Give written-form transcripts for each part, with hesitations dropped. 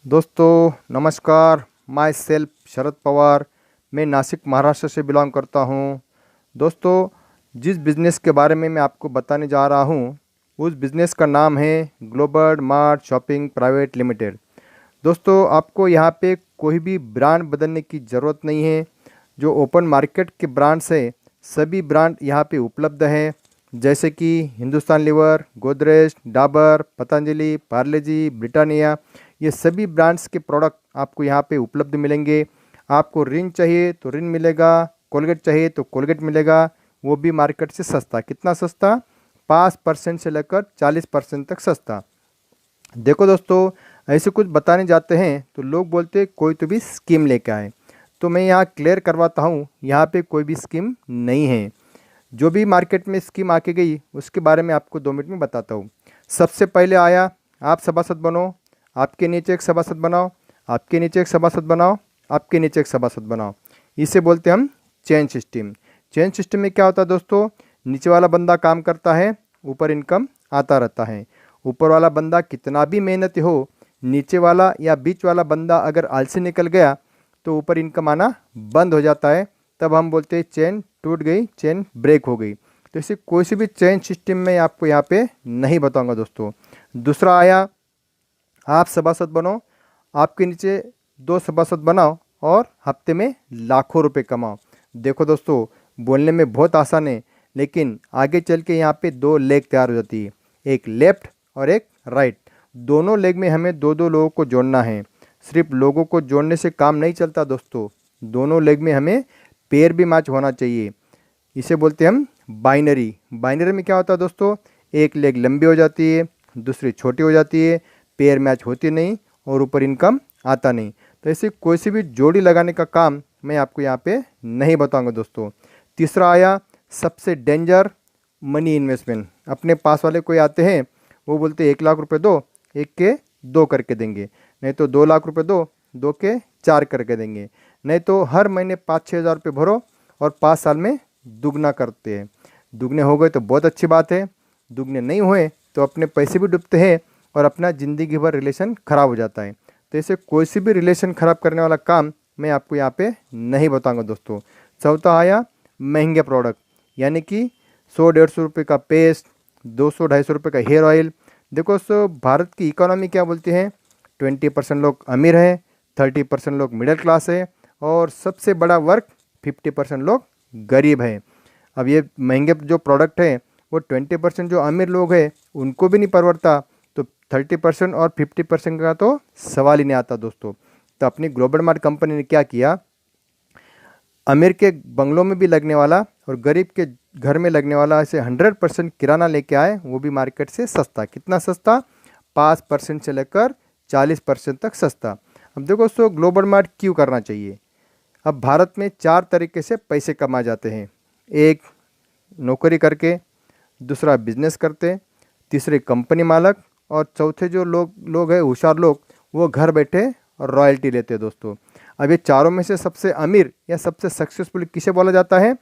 दोस्तों नमस्कार। My self Sharad Pawar. मैं नासिक महाराष्ट्र से बिलोंग करता हूँ। दोस्तों जिस बिज़नेस के बारे में मैं आपको बताने जा रहा हूँ उस बिज़नेस का नाम है global mart shopping private limited. दोस्तों आपको यहाँ पे कोई भी ब्रांड बदलने की ज़रूरत नहीं है। जो ओपन मार्केट के ब्रांड्स हैं सभी ब्रांड यहाँ पे उपलब्ध हैं, जैसे कि हिंदुस्तान लीवर, गोदरेज, डाबर, पतंजलि, पार्ले जी, ब्रिटानिया। ये सभी ब्रांड्स के प्रोडक्ट आपको यहाँ पे उपलब्ध मिलेंगे। आपको रिन चाहिए तो रिन मिलेगा, कोलगेट चाहिए तो कोलगेट मिलेगा, वो भी मार्केट से सस्ता। कितना सस्ता? 5% से लेकर 40% तक सस्ता। देखो दोस्तों, ऐसे कुछ बताने जाते हैं तो लोग बोलते हैं कोई तो भी स्कीम लेके आए। तो मैं यहाँ क्लियर करवाता हूँ, यहाँ पे कोई भी स्कीम नहीं है। जो भी मार्केट में स्कीम आके गई उसके बारे में आपको 2 मिनट में बताता हूँ। सबसे पहले आया, आप सभासद बनो, आपके नीचे एक सभासद बनाओ, आपके नीचे एक सभासद बनाओ, आपके नीचे एक सभासद बनाओ। इसे बोलते हैं हम चेन सिस्टम। चेन सिस्टम में क्या होता है दोस्तों, नीचे वाला बंदा काम करता है, ऊपर इनकम आता रहता है। ऊपर वाला बंदा कितना भी मेहनती हो, नीचे वाला या बीच वाला बंदा अगर आलसी निकल गया तो ऊपर इनकम आना बंद हो जाता है। तब हम बोलते हैं चेन टूट गई, चेन ब्रेक हो गई। तो इसे कोई सी भी चेन सिस्टम में आपको यहाँ पे नहीं बताऊंगा दोस्तों। दूसरा आया, आप सभासद बनो, आपके नीचे 2 सभासद बनाओ और हफ्ते में लाखों रुपए कमाओ। देखो दोस्तों, बोलने में बहुत आसान है, लेकिन आगे चल के यहाँ पे 2 लेग तैयार हो जाती है, एक लेफ्ट और एक राइट। दोनों लेग में हमें 2-2 लोगों को जोड़ना है। सिर्फ लोगों को जोड़ने से काम नहीं चलता दोस्तों, दोनों लेग में हमें पेयर भी मैच होना चाहिए। इसे बोलते हैं हम बाइनरी। बाइनरी में क्या होता है दोस्तों, एक लेग लंबी हो जाती है, दूसरी छोटी हो जाती है, पेयर मैच होती नहीं और ऊपर इनकम आता नहीं। तो ऐसे कोई सी भी जोड़ी लगाने का काम मैं आपको यहाँ पे नहीं बताऊंगा दोस्तों। तीसरा आया, सबसे डेंजर, मनी इन्वेस्टमेंट। अपने पास वाले कोई आते हैं, वो बोलते 1 लाख रुपए दो, 1 के 2 करके देंगे, नहीं तो 2 लाख रुपए दो, 2 के 4 करके देंगे, नहीं तो हर महीने 5-6 हज़ार रुपये भरो और 5 साल में दुगना करते हैं। दुगने हो गए तो बहुत अच्छी बात है, दुगने नहीं हुए तो अपने पैसे भी डूबते हैं और अपना ज़िंदगी भर रिलेशन ख़राब हो जाता है। तो ऐसे कोई सी भी रिलेशन ख़राब करने वाला काम मैं आपको यहाँ पे नहीं बताऊंगा दोस्तों। चौथा आया, महंगे प्रोडक्ट, यानी कि 100-150 रुपये का पेस्ट, 200-250 रुपये का हेयर ऑयल। देखो दोस्तों, भारत की इकोनॉमी क्या बोलती है, 20% लोग अमीर हैं, 30% लोग मिडिल क्लास है और सबसे बड़ा वर्ग 50% लोग गरीब हैं। अब ये महंगे जो प्रोडक्ट हैं वो 20% जो अमीर लोग हैं उनको भी नहीं परवड़ता, तो 30% और 50% का तो सवाल ही नहीं आता दोस्तों। तो अपनी ग्लोबल मार्ट कंपनी ने क्या किया, अमीर के बंगलों में भी लगने वाला और गरीब के घर में लगने वाला ऐसे 100% किराना लेके आए, वो भी मार्केट से सस्ता। कितना सस्ता? 5% से लेकर 40% तक सस्ता। अब देखो दोस्तों, ग्लोबल मार्ट क्यों करना चाहिए। अब भारत में 4 तरीके से पैसे कमाए जाते हैं। एक, नौकरी करके, दूसरा बिजनेस करते, तीसरे कंपनी मालक और चौथे जो लोग हैं होशियार लोग, वो घर बैठे और रॉयल्टी लेते हैं दोस्तों। अब ये चारों में से सबसे अमीर या सबसे सक्सेसफुल किसे बोला जाता है?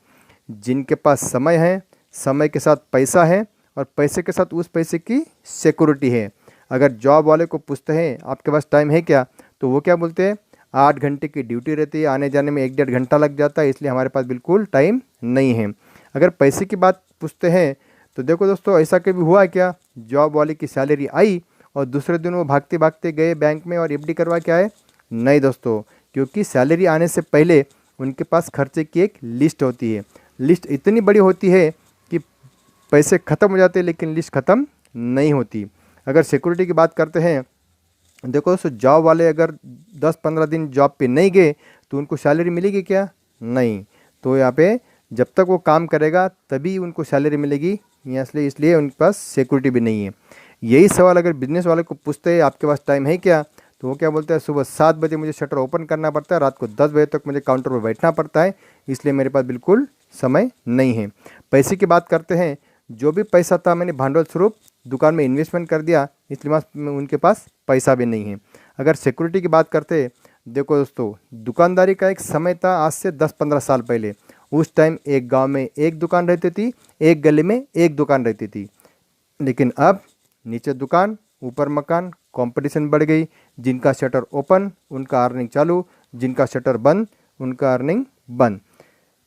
जिनके पास समय है, समय के साथ पैसा है और पैसे के साथ उस पैसे की सिक्योरिटी है। अगर जॉब वाले को पूछते हैं आपके पास टाइम है क्या, तो वो क्या बोलते हैं, 8 घंटे की ड्यूटी रहती है, आने जाने में 1-1.5 घंटा लग जाता है, इसलिए हमारे पास बिल्कुल टाइम नहीं है। अगर पैसे की बात पूछते हैं तो देखो दोस्तों, ऐसा कभी हुआ क्या, जॉब वाले की सैलरी आई और दूसरे दिन वो भागते भागते गए बैंक में और एफडी करवा के आए? नहीं दोस्तों, क्योंकि सैलरी आने से पहले उनके पास खर्चे की एक लिस्ट होती है। लिस्ट इतनी बड़ी होती है कि पैसे ख़त्म हो जाते हैं लेकिन लिस्ट ख़त्म नहीं होती। अगर सिक्योरिटी की बात करते हैं, देखो दोस्तों, जॉब वाले अगर 10-15 दिन जॉब पे नहीं गए तो उनको सैलरी मिलेगी क्या? नहीं। तो यहाँ पे जब तक वो काम करेगा तभी उनको सैलरी मिलेगी, इसलिए उनके पास सिक्योरिटी भी नहीं है। यही सवाल अगर बिजनेस वाले को पूछते हैं आपके पास टाइम है क्या, तो वो क्या बोलते हैं, सुबह 7 बजे मुझे शटर ओपन करना पड़ता है, रात को 10 बजे तक मुझे काउंटर पर बैठना पड़ता है, इसलिए मेरे पास बिल्कुल समय नहीं है। पैसे की बात करते हैं, जो भी पैसा था मैंने भांडवल स्वरूप दुकान में इन्वेस्टमेंट कर दिया, इसलिए उनके पास पैसा भी नहीं है। अगर सिक्योरिटी की बात करते हैं, देखो दोस्तों, दुकानदारी का एक समय था आज से 10-15 साल पहले। उस टाइम एक गांव में एक दुकान रहती थी, एक गली में एक दुकान रहती थी, लेकिन अब नीचे दुकान, ऊपर मकान, कंपटीशन बढ़ गई। जिनका शटर ओपन उनका अर्निंग चालू, जिनका शटर बंद उनका अर्निंग बंद।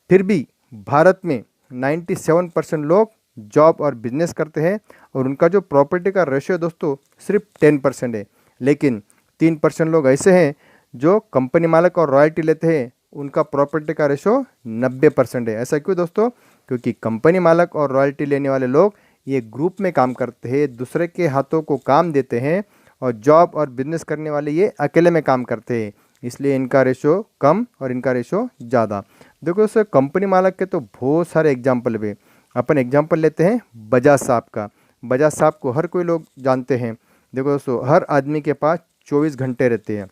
फिर भी भारत में 97% लोग जॉब और बिजनेस करते हैं और उनका जो प्रॉपर्टी का रेशियो दोस्तों सिर्फ 10% है। लेकिन 3% लोग ऐसे हैं जो कंपनी मालिक और रॉयल्टी लेते हैं, उनका प्रॉपर्टी का रेशियो 90% है। ऐसा क्यों दोस्तों? क्योंकि कंपनी मालिक और रॉयल्टी लेने वाले लोग ये ग्रुप में काम करते हैं, दूसरे के हाथों को काम देते हैं, और जॉब और बिजनेस करने वाले ये अकेले में काम करते हैं, इसलिए इनका रेशो कम और इनका रेशो ज़्यादा। देखो दोस्तों, कंपनी मालिक के तो बहुत सारे एग्जाम्पल भी। अपन एग्जाम्पल लेते हैं बजाज साहब का। बजाज साहब को हर कोई लोग जानते हैं। देखो दोस्तों, हर आदमी के पास 24 घंटे रहते हैं।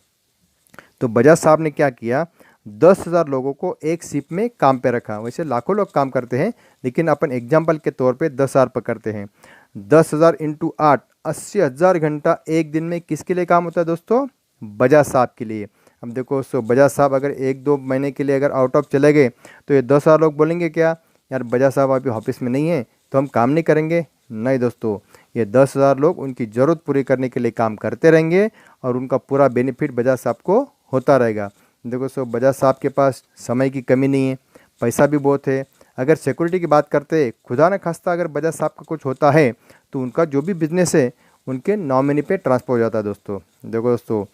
तो बजाज साहब ने क्या किया, 10,000 लोगों को एक शिप में काम पे रखा। वैसे लाखों लोग काम करते हैं, लेकिन अपन एग्जाम्पल के तौर पे 10,000 पकड़ते हैं। 10,000 इंटू 8, 80,000 घंटा एक दिन में किसके लिए काम होता है दोस्तों? बजाज साहब के लिए। अब देखो दोस्तों, बजाज साहब अगर 1-2 महीने के लिए अगर आउट ऑफ चले गए तो ये 10,000 लोग बोलेंगे क्या, यार बजाज साहब अभी ऑफिस में नहीं है तो हम काम नहीं करेंगे? नहीं दोस्तों, ये 10,000 लोग उनकी ज़रूरत पूरी करने के लिए काम करते रहेंगे और उनका पूरा बेनिफिट बजाज साहब को होता रहेगा। देखो दोस्तों, बजाज साहब के पास समय की कमी नहीं है, पैसा भी बहुत है। अगर सिक्योरिटी की बात करते हैं, खुदा न खास्ता अगर बजाज साहब का कुछ होता है तो उनका जो भी बिजनेस है उनके नॉमिनी पे ट्रांसफर हो जाता है दोस्तों। देखो दोस्तों,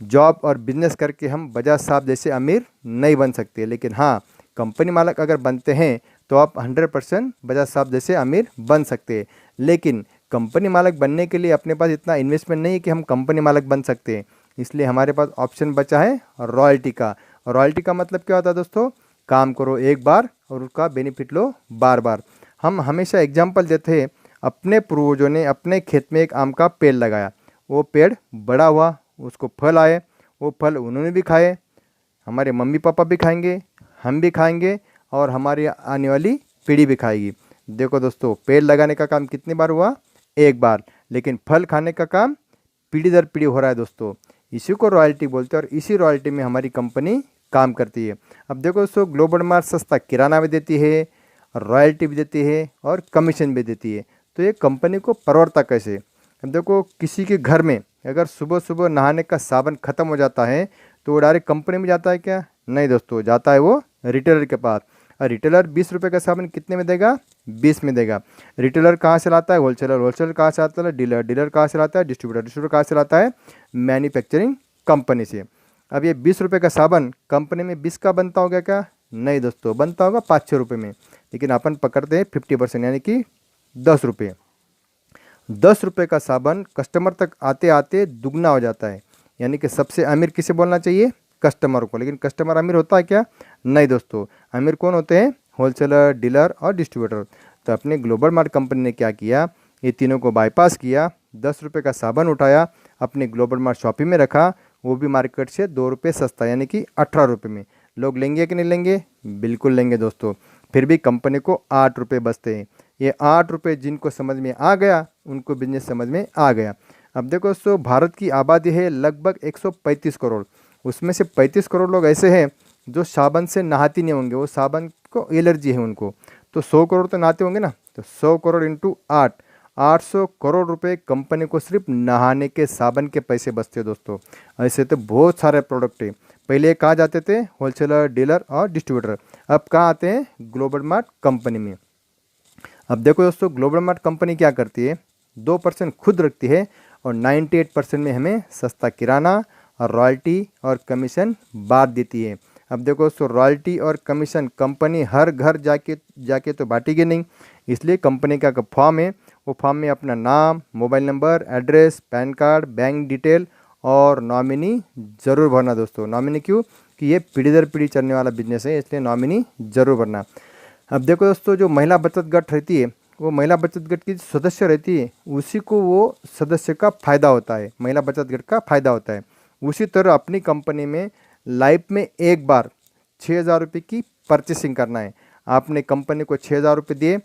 जॉब और बिजनेस करके हम बजाज साहब जैसे अमीर नहीं बन सकते, लेकिन हाँ, कंपनी मालिक अगर बनते हैं तो आप 100% बजाज साहब जैसे अमीर बन सकते हैं। लेकिन कंपनी मालिक बनने के लिए अपने पास इतना इन्वेस्टमेंट नहीं है कि हम कंपनी मालिक बन सकते हैं, इसलिए हमारे पास ऑप्शन बचा है रॉयल्टी का। रॉयल्टी का मतलब क्या होता है दोस्तों? काम करो एक बार और उसका बेनिफिट लो बार बार। हम हमेशा एग्जाम्पल देते हैं, अपने पूर्वजों ने अपने खेत में एक आम का पेड़ लगाया, वो पेड़ बड़ा हुआ, उसको फल आए, वो फल उन्होंने भी खाए, हमारे मम्मी पापा भी खाएंगे, हम भी खाएंगे और हमारी आने वाली पीढ़ी भी खाएगी। देखो दोस्तों, पेड़ लगाने का काम कितनी बार हुआ? एक बार, लेकिन फल खाने का काम पीढ़ी दर पीढ़ी हो रहा है दोस्तों। इसी को रॉयल्टी बोलते हैं और इसी रॉयल्टी में हमारी कंपनी काम करती है। अब देखो दोस्तों, ग्लोबल मार्ट सस्ता किराना भी देती है, रॉयल्टी भी देती है और कमीशन भी देती है। तो ये कंपनी को परवड़ता कैसे? अब देखो, किसी के घर में अगर सुबह सुबह नहाने का साबुन ख़त्म हो जाता है तो वो डायरेक्ट कंपनी में जाता है क्या? नहीं दोस्तों, जाता है वो रिटेलर के पास। और रिटेलर 20 रुपये का साबुन कितने में देगा? 20 में देगा। रिटेलर कहाँ से लाता है? होलसेलर। होलसेलर कहाँ से आता है? डीलर। डीलर कहाँ से लाता है? डिस्ट्रीब्यूटर। डिस्ट्रीब्यूटर कहाँ से लाता है? मैन्युफैक्चरिंग कंपनी से। अब ये 20 रुपये का साबुन कंपनी में 20 का बनता होगा क्या? नहीं दोस्तों, बनता होगा 5-6 रुपये में, लेकिन अपन पकड़ते हैं 50%, यानी कि 10 रुपये। 10 रुपये का साबुन कस्टमर तक आते आते दुगना हो जाता है। यानी कि सबसे अमीर किसे बोलना चाहिए? कस्टमर को। लेकिन कस्टमर अमीर होता है क्या? नहीं दोस्तों, अमीर कौन होते हैं? होलसेलर, डीलर और डिस्ट्रीब्यूटर। तो अपने ग्लोबल मार्ट कंपनी ने क्या किया, ये तीनों को बाईपास किया। 10 रुपये का साबुन उठाया, अपने ग्लोबल मार्ट शॉपिंग में रखा, वो भी मार्केट से 2 रुपये सस्ता, यानी कि 18 रुपये में। लोग लेंगे कि नहीं लेंगे? बिल्कुल लेंगे दोस्तों। फिर भी कंपनी को 8 रुपये बचते हैं। ये 8 रुपये जिनको समझ में आ गया, उनको बिजनेस समझ में आ गया। अब देखो दोस्तों, भारत की आबादी है लगभग 135 करोड़। उसमें से 35 करोड़ लोग ऐसे हैं जो साबुन से नहाती नहीं होंगे, वो साबुन को एलर्जी है उनको। तो 100 करोड़ तो नहाते होंगे ना, तो 100 करोड़ इंटू 8, 800 करोड़ रुपए कंपनी को सिर्फ नहाने के साबुन के पैसे बचते हैं दोस्तों। ऐसे तो बहुत सारे प्रोडक्ट है। पहले कहाँ जाते थे? होलसेलर, डीलर और डिस्ट्रीब्यूटर। अब कहाँ आते हैं? ग्लोबल मार्ट कंपनी में। अब देखो दोस्तों, ग्लोबल मार्ट कंपनी क्या करती है, 2% खुद रखती है और 98% में हमें सस्ता किराना और रॉयल्टी और कमीशन बांट देती है। अब देखो दोस्तों, रॉयल्टी और कमीशन कंपनी हर घर जाके तो बांटेगी नहीं, इसलिए कंपनी का फॉर्म है, वो फॉर्म में अपना नाम, mobile number, address, pan card, bank detail और नॉमिनी ज़रूर भरना दोस्तों। नॉमिनी क्यों? कि ये पीढ़ी दर पीढ़ी चलने वाला बिजनेस है, इसलिए नॉमिनी ज़रूर भरना। अब देखो दोस्तों, जो महिला बचत गठ रहती है, वो महिला बचत गठ की सदस्य रहती है, उसी को वो सदस्य का फ़ायदा होता है, महिला बचत गठ का फ़ायदा होता है। उसी तरह अपनी कंपनी में लाइफ में एक बार 6,000 रुपये की परचेसिंग करना है। आपने कंपनी को 6,000 रुपये दिए,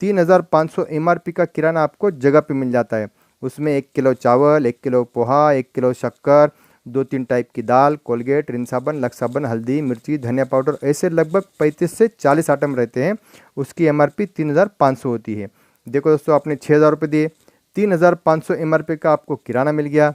3,500 MRP का किराना आपको जगह पे मिल जाता है। उसमें 1 किलो चावल, 1 किलो पोहा, 1 किलो शक्कर, 2-3 टाइप की दाल, कोलगेट, रिन साबुन, लक्स साबुन, हल्दी, मिर्ची, धनिया पाउडर, ऐसे लगभग 35 से 40 आइटम रहते हैं। उसकी MRP 3,500 होती है। देखो दोस्तों, आपने 6,000 रुपये दिए, 3,500 MRP का आपको किराना मिल गया,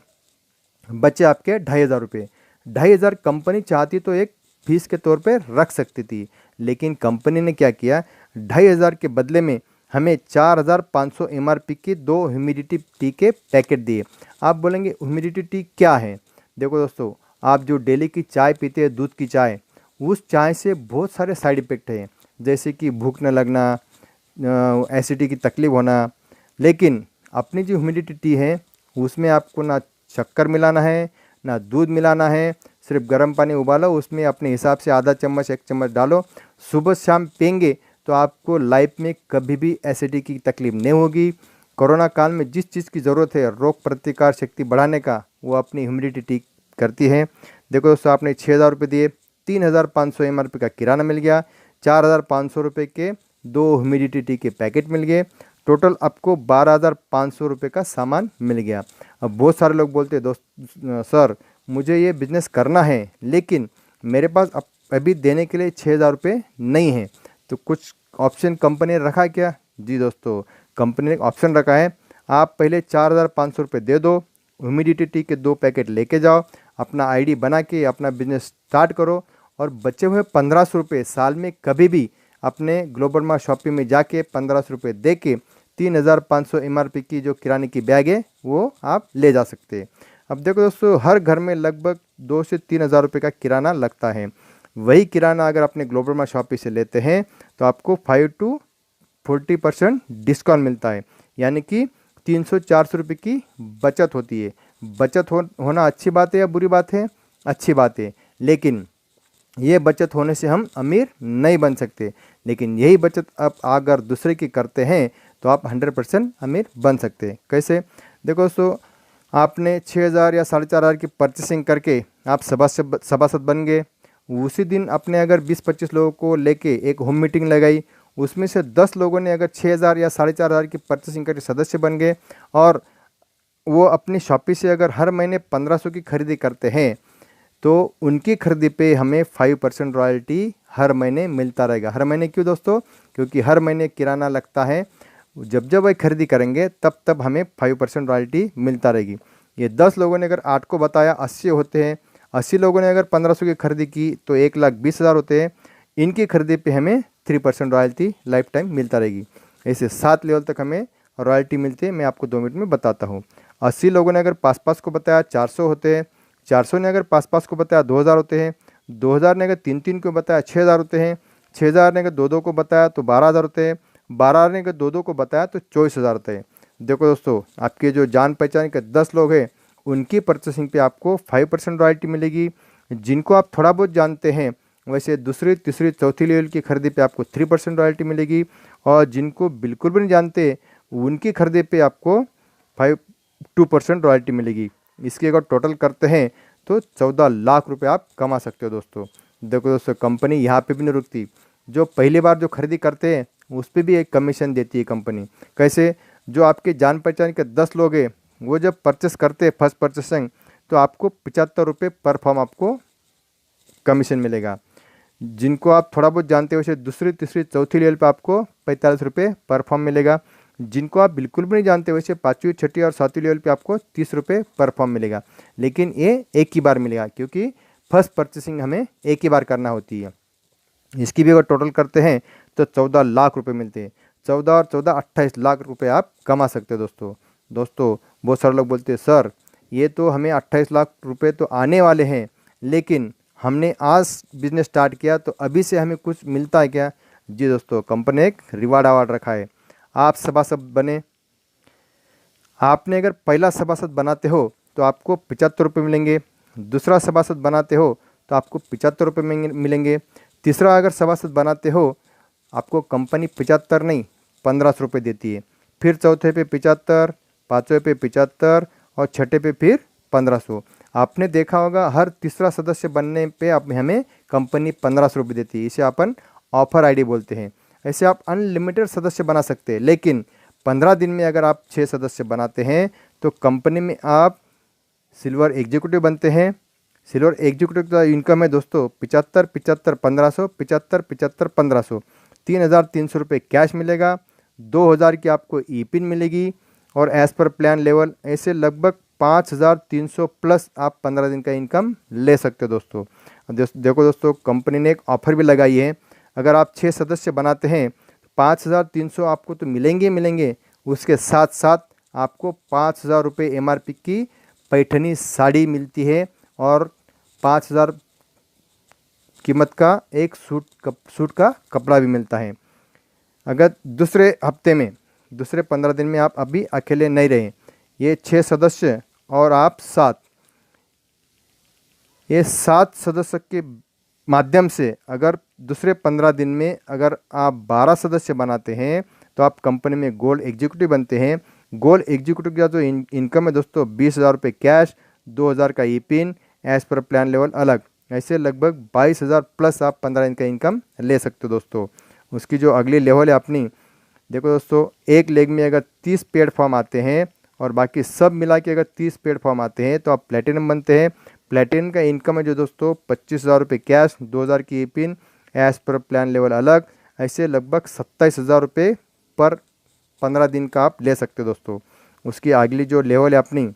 बचे आपके 2,500 रुपये। 2,500 कंपनी चाहती तो एक फीस के तौर पे रख सकती थी, लेकिन कंपनी ने क्या किया, 2,500 के बदले में हमें 4,500 MRP की 2 ह्यूमिडिटी टी के पैकेट दिए। आप बोलेंगे ह्यूमिडिटी टी क्या है? देखो दोस्तों, आप जो डेली की चाय पीते हैं, दूध की चाय, उस चाय से बहुत सारे साइड इफ़ेक्ट हैं, जैसे कि भूख न लगना, एसिडिटी की तकलीफ होना। लेकिन अपनी जो ह्यूमिडिटी टी है उसमें आपको ना शक्कर मिलाना है ना दूध मिलाना है, सिर्फ गर्म पानी उबालो, उसमें अपने हिसाब से आधा चम्मच 1 चम्मच डालो, सुबह शाम पिएंगे तो आपको लाइफ में कभी भी एसिडिटी की तकलीफ नहीं होगी। कोरोना काल में जिस चीज़ की ज़रूरत है रोग प्रतिकार शक्ति बढ़ाने का, वो अपनी ह्यूमिडिटी टी करती है। देखो दोस्तों, आपने 6,000 रुपये दिए, 3,500 MRP का किराना मिल गया, 4,500 रुपये के 2 ह्यूमिडिटी टी के पैकेट मिल गए, टोटल आपको 12,500 रुपये का सामान मिल गया। अब बहुत सारे लोग बोलते हैं, दोस्त सर मुझे ये बिज़नेस करना है लेकिन मेरे पास अभी देने के लिए 6,000 रुपये नहीं है, तो कुछ ऑप्शन कंपनी ने रखा क्या? जी दोस्तों, कंपनी ने ऑप्शन रखा है, आप पहले 4,500 रुपये दे दो, ह्यूमिडिटी टी के 2 पैकेट लेके जाओ, अपना आईडी बना के अपना बिजनेस स्टार्ट करो, और बचे हुए 1,500 रुपये साल में कभी भी अपने ग्लोबल मार्ट शॉपिंग में जाके 1,500 रुपये दे के 3,500 MRP की जो किराने की बैग है वो आप ले जा सकते हैं। अब देखो दोस्तों, हर घर में लगभग 2 से 3,000 रुपये का किराना लगता है। वही किराना अगर अपने ग्लोबल मार्ट शॉपिंग से लेते हैं तो आपको 5 to 40% डिस्काउंट मिलता है, यानी कि 300-400 रुपये की बचत होती है। बचत होना अच्छी बात है या बुरी बात है? अच्छी बात है, लेकिन ये बचत होने से हम अमीर नहीं बन सकते, लेकिन यही बचत आप अगर दूसरे की करते हैं तो आप 100% अमीर बन सकते हैं। कैसे? देखो दोस्तों, आपने 6,000 या 4,500 की परचेसिंग करके आप सभासद बन गए। उसी दिन अपने अगर 20-25 लोगों को लेके एक होम मीटिंग लगाई, उसमें से 10 लोगों ने अगर 6,000 या 4,500 की परचेसिंग करके सदस्य बन गए, और वो अपनी शॉपी से अगर हर महीने 1,500 की खरीदी करते हैं तो उनकी खरीदी पे हमें 5% रॉयल्टी हर महीने मिलता रहेगा। हर महीने क्यों दोस्तों? क्योंकि हर महीने किराना लगता है, जब जब वह खरीदी करेंगे तब तब हमें 5% रॉयल्टी मिलता रहेगी। ये 10 लोगों ने अगर 8 को बताया 80 होते हैं, 80 लोगों ने अगर 1,500 की खरीदी की तो 1,20,000 होते हैं। इनकी खरीदी पे हमें 3% रॉयल्टी लाइफ टाइम मिलता रहेगी। ऐसे 7 लेवल तक हमें रॉयल्टी मिलती है, मैं आपको 2 मिनट में बताता हूँ। 80 लोगों ने अगर 5-5 को बताया 400 होते हैं, 400 ने अगर 5-5 को बताया 2,000 होते हैं, 2,000 ने अगर 3-3 को बताया 6,000 होते हैं, 6,000 ने अगर 2-2 को बताया तो 12,000 होते हैं, 12 ने अगर 2-2 को बताया तो 24,000 होते हैं। देखो दोस्तों, आपके जो जान पहचान के 10 लोग हैं उनकी परचेसिंग पे आपको 5% रॉयल्टी मिलेगी। जिनको आप थोड़ा बहुत जानते हैं, वैसे दूसरी, तीसरी, चौथी लेवल की खरीदी पे आपको 3% रॉयल्टी मिलेगी, और जिनको बिल्कुल भी नहीं जानते उनकी खरीदी पे आपको 2% रॉयल्टी मिलेगी। इसकी अगर टोटल करते हैं तो 14 लाख रुपए आप कमा सकते हो दोस्तों। देखो दोस्तों, कंपनी यहाँ पे भी नहीं रुकती, जो पहली बार जो खरीदी करते हैं उस पर भी एक कमीशन देती है कंपनी। कैसे? जो आपके जान पहचान के 10 लोग हैं वो जब परचेस करते हैं फर्स्ट परचेसिंग, तो आपको 75 रुपये पर फॉर्म आपको कमीशन मिलेगा। जिनको आप थोड़ा बहुत जानते हो, वैसे दूसरी, तीसरी, चौथी लेवल पे आपको 45 रुपये पर फॉर्म मिलेगा। जिनको आप बिल्कुल भी नहीं जानते, वैसे 5वीं, 6वीं और 7वीं लेवल पे आपको 30 रुपये पर फॉर्म मिलेगा, लेकिन ये एक ही बार मिलेगा, क्योंकि फर्स्ट परचेसिंग हमें एक ही बार करना होती है। इसकी भी अगर टोटल करते हैं तो 14 लाख रुपए मिलते हैं। 14 और 14 28 लाख रुपए आप कमा सकते हो दोस्तों। बहुत सारे लोग बोलते हैं सर ये तो हमें 28 लाख रुपए तो आने वाले हैं, लेकिन हमने आज बिजनेस स्टार्ट किया तो अभी से हमें कुछ मिलता है क्या? जी दोस्तों, कंपनी ने एक रिवार्ड अवार्ड रखा है। आप सभासद बने, आपने अगर पहला सभासद बनाते हो तो आपको 75 रुपये मिलेंगे, दूसरा सभासद बनाते हो तो आपको 75 रुपये मिलेंगे, तीसरा अगर सभासद बनाते हो आपको कंपनी 75 नहीं 1,500 रुपये देती है, फिर चौथे पे 75, पाँचवें पे 75 और छठे पे फिर 1,500। आपने देखा होगा हर तीसरा सदस्य बनने पे हमें कंपनी 1,500 रुपये देती है। इसे अपन ऑफर आईडी बोलते हैं। ऐसे आप अनलिमिटेड सदस्य बना सकते हैं, लेकिन 15 दिन में अगर आप 6 सदस्य बनाते हैं तो कंपनी में आप सिल्वर एग्जीक्यूटिव बनते हैं। सिल्वर एग्जीक्यूटिव का इनकम है दोस्तों 75, 75, 1,500, 75, 75, 1,500, 3,300 रुपये कैश मिलेगा, 2,000 की आपको ई पिन मिलेगी, और एज़ पर प्लान लेवल ऐसे लगभग 5300 प्लस आप 15 दिन का इनकम ले सकते हो दोस्तों। देखो दोस्तों, कंपनी ने एक ऑफ़र भी लगाई है। अगर आप 6 सदस्य बनाते हैं 5300 आपको तो मिलेंगे मिलेंगे, उसके साथ साथ आपको 5000 रुपये MRP की पैठनी साड़ी मिलती है और 5000 कीमत का एक सूट का कपड़ा भी मिलता है। अगर दूसरे हफ्ते में, दूसरे 15 दिन में आप अभी अकेले नहीं रहें, ये 6 सदस्य और आप 7, ये 7 सदस्य के माध्यम से अगर दूसरे 15 दिन में अगर आप 12 सदस्य बनाते हैं तो आप कंपनी में गोल्ड एग्जीक्यूटिव बनते हैं। गोल्ड एग्जीक्यूटिव का जो इनकम है दोस्तों 20,000 रुपये कैश, 2,000 का E pin, as per plan level अलग, ऐसे लगभग 22,000 प्लस आप 15 दिन का इनकम ले सकते हो दोस्तों। उसकी जो अगली लेवल है अपनी, देखो दोस्तों, एक लेग में अगर 30 पेड फॉर्म आते हैं और बाकी सब मिला के अगर 30 पेड फॉर्म आते हैं तो आप प्लेटिनम बनते हैं। प्लेटिनम का इनकम है जो दोस्तों 25,000 रुपये कैश, 2,000 की E pin, as per plan level अलग, ऐसे लगभग 27,000 रुपये पर 15 दिन का आप ले सकते हो दोस्तों। उसकी अगली जो लेवल है अपनी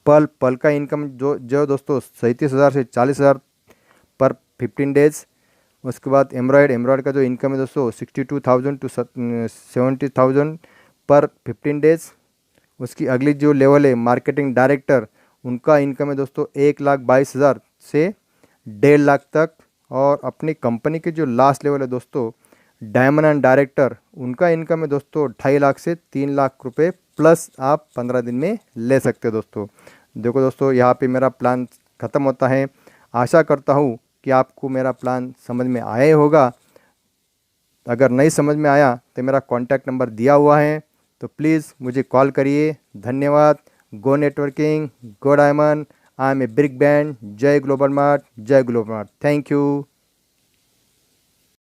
पल का इनकम जो दोस्तों 37,000 से 40,000 पर 15 डेज। उसके बाद एम्ब्रॉयड का जो इनकम है दोस्तों 62,000 टू 70,000 पर 15 डेज। उसकी अगली जो लेवल है मार्केटिंग डायरेक्टर, उनका इनकम है दोस्तों 1,22,000 से 1.5 लाख तक। और अपनी कंपनी के जो लास्ट लेवल है दोस्तों डायमंड एंड डायरेक्टर, उनका इनकम है दोस्तों 2.5 लाख से 3 लाख रुपए प्लस आप 15 दिन में ले सकते हो दोस्तों। देखो दोस्तों, यहाँ पे मेरा प्लान ख़त्म होता है। आशा करता हूँ कि आपको मेरा प्लान समझ में आया ही होगा। अगर नहीं समझ में आया तो मेरा कॉन्टैक्ट नंबर दिया हुआ है, तो प्लीज़ मुझे कॉल करिए। धन्यवाद। Go networking, go diamond, I am a big band. Jai Global Mart, Jai Global Mart. Thank you.